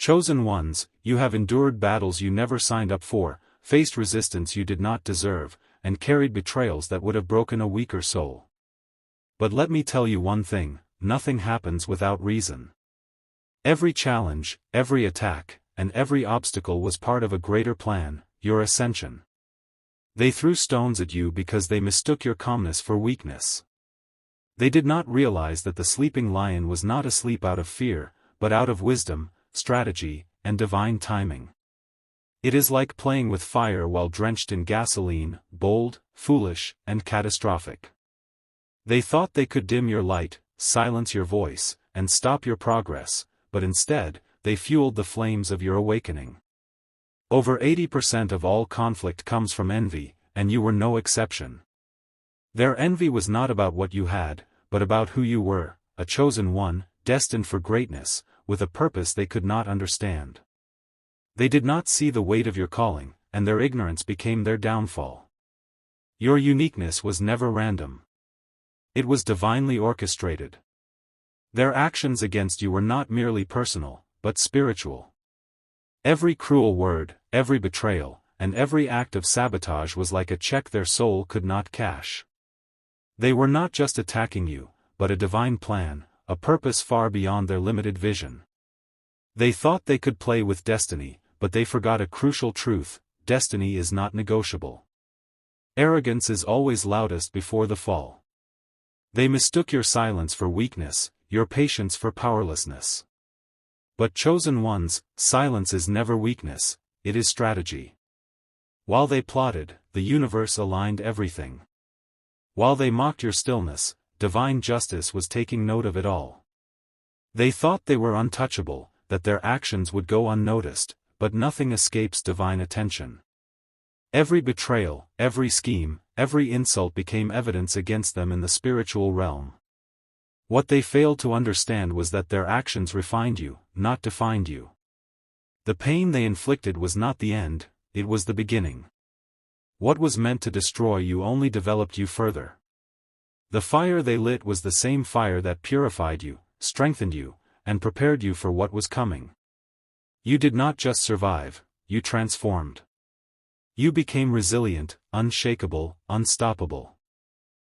Chosen ones, you have endured battles you never signed up for, faced resistance you did not deserve, and carried betrayals that would have broken a weaker soul. But let me tell you one thing, nothing happens without reason. Every challenge, every attack, and every obstacle was part of a greater plan, your ascension. They threw stones at you because they mistook your calmness for weakness. They did not realize that the sleeping lion was not asleep out of fear, but out of wisdom, strategy, and divine timing. It is like playing with fire while drenched in gasoline, bold, foolish, and catastrophic. They thought they could dim your light, silence your voice, and stop your progress, but instead, they fueled the flames of your awakening. Over 80% of all conflict comes from envy, and you were no exception. Their envy was not about what you had, but about who you were, a chosen one, destined for greatness, with a purpose they could not understand. They did not see the weight of your calling, and their ignorance became their downfall. Your uniqueness was never random. It was divinely orchestrated. Their actions against you were not merely personal, but spiritual. Every cruel word, every betrayal, and every act of sabotage was like a check their soul could not cash. They were not just attacking you, but a divine plan, a purpose far beyond their limited vision. They thought they could play with destiny, but they forgot a crucial truth: destiny is not negotiable. Arrogance is always loudest before the fall. They mistook your silence for weakness, your patience for powerlessness. But chosen ones, silence is never weakness, it is strategy. While they plotted, the universe aligned everything. While they mocked your stillness, divine justice was taking note of it all. They thought they were untouchable, that their actions would go unnoticed, but nothing escapes divine attention. Every betrayal, every scheme, every insult became evidence against them in the spiritual realm. What they failed to understand was that their actions refined you, not defined you. The pain they inflicted was not the end, it was the beginning. What was meant to destroy you only developed you further. The fire they lit was the same fire that purified you, strengthened you, and prepared you for what was coming. You did not just survive, you transformed. You became resilient, unshakable, unstoppable.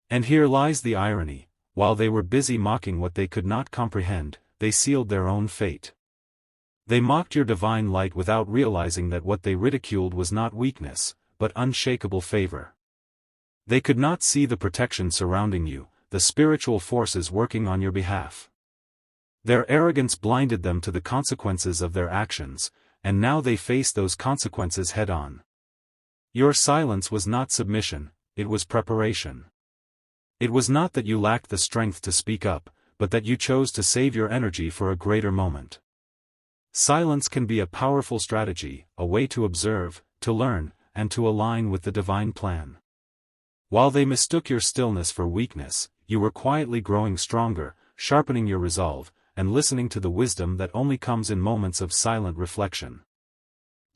And here lies the irony: while they were busy mocking what they could not comprehend, they sealed their own fate. They mocked your divine light without realizing that what they ridiculed was not weakness, but unshakable favor. They could not see the protection surrounding you, the spiritual forces working on your behalf. Their arrogance blinded them to the consequences of their actions, and now they face those consequences head-on. Your silence was not submission, it was preparation. It was not that you lacked the strength to speak up, but that you chose to save your energy for a greater moment. Silence can be a powerful strategy, a way to observe, to learn, and to align with the divine plan. While they mistook your stillness for weakness, you were quietly growing stronger, sharpening your resolve, and listening to the wisdom that only comes in moments of silent reflection.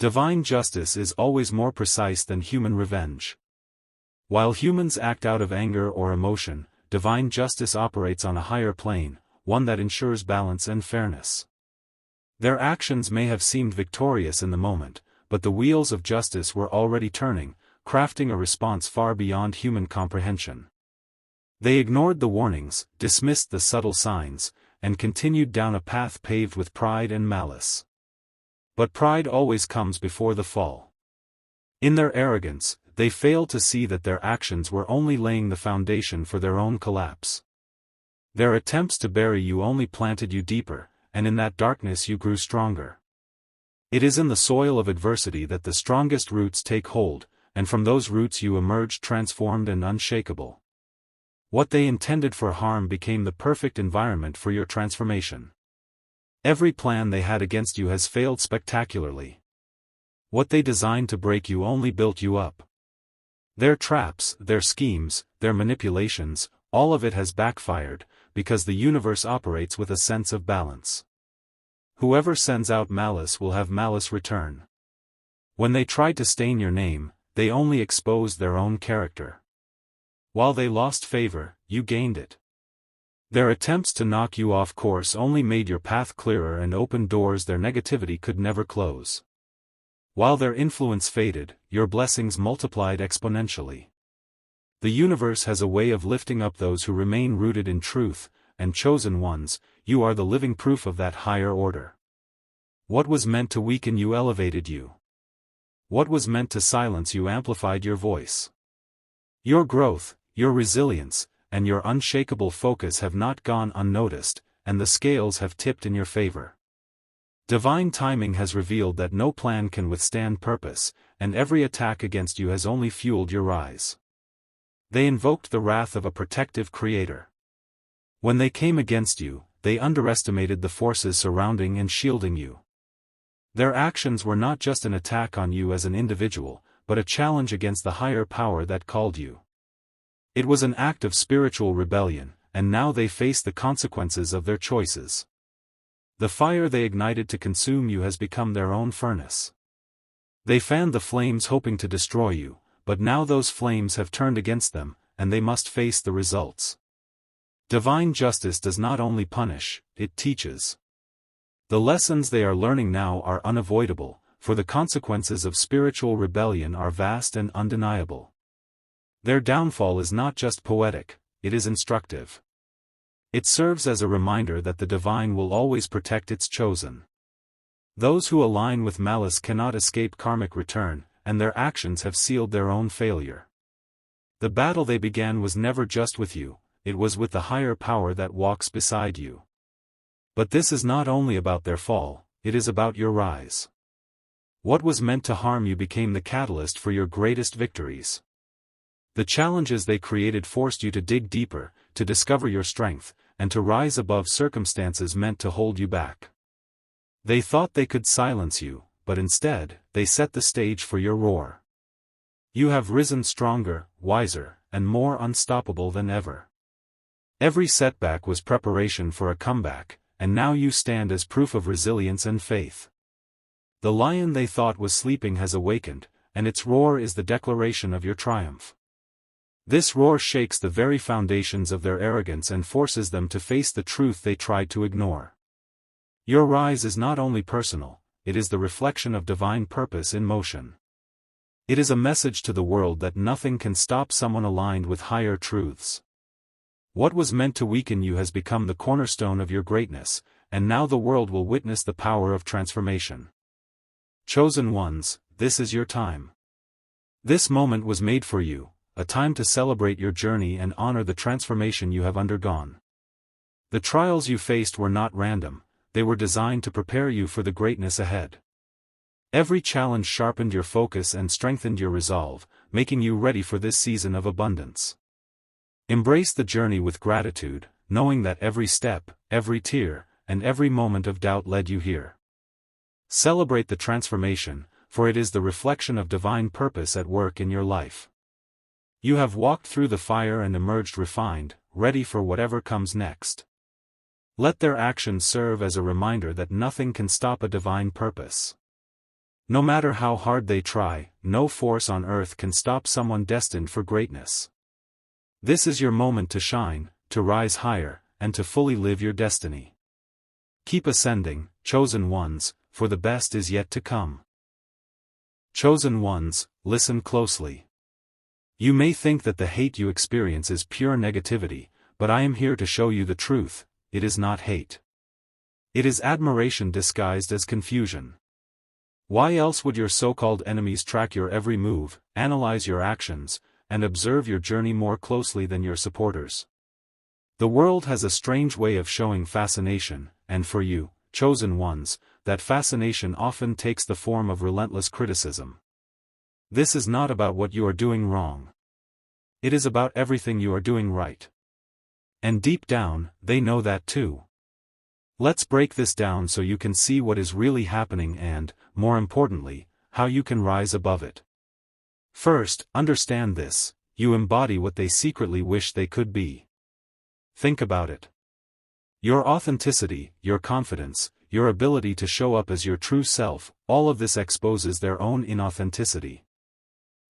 Divine justice is always more precise than human revenge. While humans act out of anger or emotion, divine justice operates on a higher plane, one that ensures balance and fairness. Their actions may have seemed victorious in the moment, but the wheels of justice were already turning, crafting a response far beyond human comprehension. They ignored the warnings, dismissed the subtle signs, and continued down a path paved with pride and malice. But pride always comes before the fall. In their arrogance, they failed to see that their actions were only laying the foundation for their own collapse. Their attempts to bury you only planted you deeper, and in that darkness you grew stronger. It is in the soil of adversity that the strongest roots take hold, and from those roots you emerge transformed and unshakable. What they intended for harm became the perfect environment for your transformation. Every plan they had against you has failed spectacularly. What they designed to break you only built you up. Their traps, their schemes, their manipulations, all of it has backfired, because the universe operates with a sense of balance. Whoever sends out malice will have malice return. When they tried to stain your name, they only exposed their own character. While they lost favor, you gained it. Their attempts to knock you off course only made your path clearer and opened doors their negativity could never close. While their influence faded, your blessings multiplied exponentially. The universe has a way of lifting up those who remain rooted in truth, and chosen ones, you are the living proof of that higher order. What was meant to weaken you elevated you. What was meant to silence you amplified your voice. Your growth, your resilience, and your unshakable focus have not gone unnoticed, and the scales have tipped in your favor. Divine timing has revealed that no plan can withstand purpose, and every attack against you has only fueled your rise. They invoked the wrath of a protective creator. When they came against you, they underestimated the forces surrounding and shielding you. Their actions were not just an attack on you as an individual, but a challenge against the higher power that called you. It was an act of spiritual rebellion, and now they face the consequences of their choices. The fire they ignited to consume you has become their own furnace. They fanned the flames hoping to destroy you, but now those flames have turned against them, and they must face the results. Divine justice does not only punish, it teaches. The lessons they are learning now are unavoidable, for the consequences of spiritual rebellion are vast and undeniable. Their downfall is not just poetic, it is instructive. It serves as a reminder that the divine will always protect its chosen. Those who align with malice cannot escape karmic return, and their actions have sealed their own failure. The battle they began was never just with you, it was with the higher power that walks beside you. But this is not only about their fall, it is about your rise. What was meant to harm you became the catalyst for your greatest victories. The challenges they created forced you to dig deeper, to discover your strength, and to rise above circumstances meant to hold you back. They thought they could silence you, but instead, they set the stage for your roar. You have risen stronger, wiser, and more unstoppable than ever. Every setback was preparation for a comeback, and now you stand as proof of resilience and faith. The lion they thought was sleeping has awakened, and its roar is the declaration of your triumph. This roar shakes the very foundations of their arrogance and forces them to face the truth they tried to ignore. Your rise is not only personal, it is the reflection of divine purpose in motion. It is a message to the world that nothing can stop someone aligned with higher truths. What was meant to weaken you has become the cornerstone of your greatness, and now the world will witness the power of transformation. Chosen ones, this is your time. This moment was made for you, a time to celebrate your journey and honor the transformation you have undergone. The trials you faced were not random, they were designed to prepare you for the greatness ahead. Every challenge sharpened your focus and strengthened your resolve, making you ready for this season of abundance. Embrace the journey with gratitude, knowing that every step, every tear, and every moment of doubt led you here. Celebrate the transformation, for it is the reflection of divine purpose at work in your life. You have walked through the fire and emerged refined, ready for whatever comes next. Let their actions serve as a reminder that nothing can stop a divine purpose. No matter how hard they try, no force on earth can stop someone destined for greatness. This is your moment to shine, to rise higher, and to fully live your destiny. Keep ascending, chosen ones, for the best is yet to come. Chosen ones, listen closely. You may think that the hate you experience is pure negativity, but I am here to show you the truth, it is not hate. It is admiration disguised as confusion. Why else would your so-called enemies track your every move, analyze your actions, and observe your journey more closely than your supporters? The world has a strange way of showing fascination, and for you, chosen ones, that fascination often takes the form of relentless criticism. This is not about what you are doing wrong. It is about everything you are doing right. And deep down, they know that too. Let's break this down so you can see what is really happening and, more importantly, how you can rise above it. First, understand this: you embody what they secretly wish they could be. Think about it. Your authenticity, your confidence, your ability to show up as your true self, all of this exposes their own inauthenticity.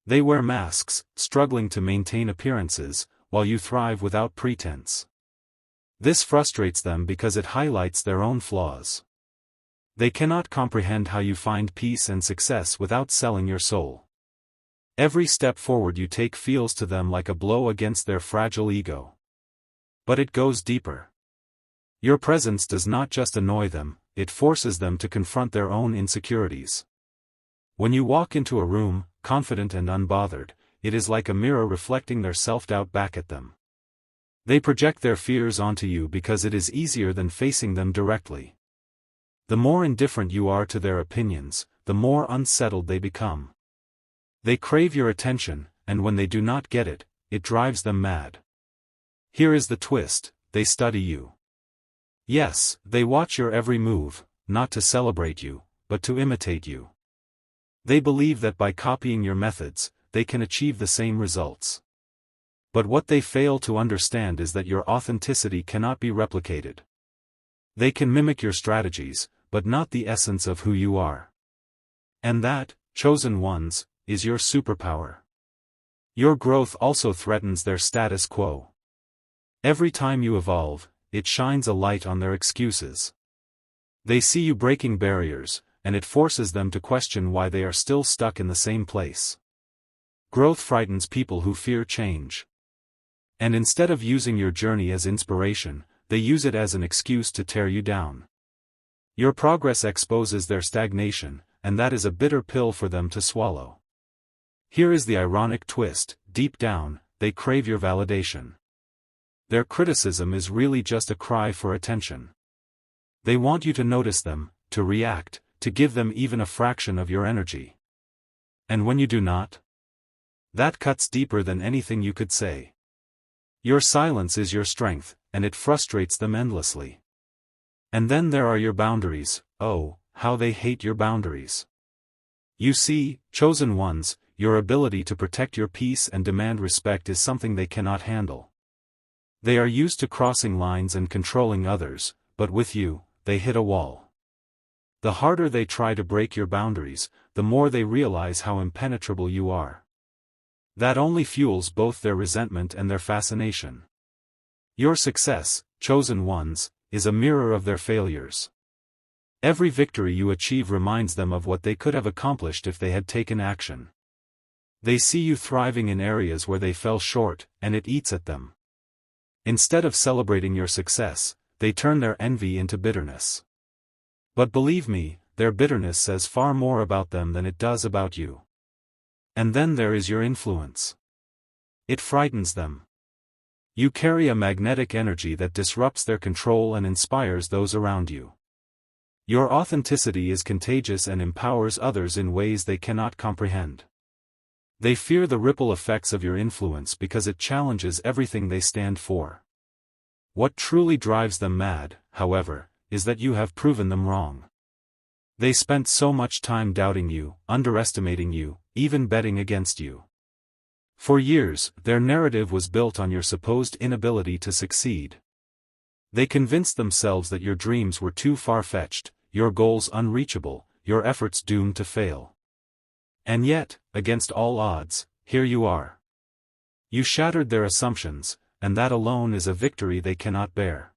They wear masks, struggling to maintain appearances, while you thrive without pretense. This frustrates them because it highlights their own flaws. They cannot comprehend how you find peace and success without selling your soul. Every step forward you take feels to them like a blow against their fragile ego. But it goes deeper. Your presence does not just annoy them, it forces them to confront their own insecurities. When you walk into a room, confident and unbothered, it is like a mirror reflecting their self-doubt back at them. They project their fears onto you because it is easier than facing them directly. The more indifferent you are to their opinions, the more unsettled they become. They crave your attention, and when they do not get it, it drives them mad. Here is the twist: they study you. Yes, they watch your every move, not to celebrate you, but to imitate you. They believe that by copying your methods, they can achieve the same results. But what they fail to understand is that your authenticity cannot be replicated. They can mimic your strategies, but not the essence of who you are. And that, chosen ones, is your superpower. Your growth also threatens their status quo. Every time you evolve, it shines a light on their excuses. They see you breaking barriers, and it forces them to question why they are still stuck in the same place. Growth frightens people who fear change. And instead of using your journey as inspiration, they use it as an excuse to tear you down. Your progress exposes their stagnation, and that is a bitter pill for them to swallow. Here is the ironic twist: deep down, they crave your validation. Their criticism is really just a cry for attention. They want you to notice them, to react, to give them even a fraction of your energy. And when you do not, that cuts deeper than anything you could say. Your silence is your strength, and it frustrates them endlessly. And then there are your boundaries. Oh, how they hate your boundaries. You see, chosen ones, your ability to protect your peace and demand respect is something they cannot handle. They are used to crossing lines and controlling others, but with you, they hit a wall. The harder they try to break your boundaries, the more they realize how impenetrable you are. That only fuels both their resentment and their fascination. Your success, chosen ones, is a mirror of their failures. Every victory you achieve reminds them of what they could have accomplished if they had taken action. They see you thriving in areas where they fell short, and it eats at them. Instead of celebrating your success, they turn their envy into bitterness. But believe me, their bitterness says far more about them than it does about you. And then there is your influence. It frightens them. You carry a magnetic energy that disrupts their control and inspires those around you. Your authenticity is contagious and empowers others in ways they cannot comprehend. They fear the ripple effects of your influence because it challenges everything they stand for. What truly drives them mad, however, is that you have proven them wrong. They spent so much time doubting you, underestimating you, even betting against you. For years, their narrative was built on your supposed inability to succeed. They convinced themselves that your dreams were too far-fetched, your goals unreachable, your efforts doomed to fail. And yet, against all odds, here you are. You shattered their assumptions, and that alone is a victory they cannot bear.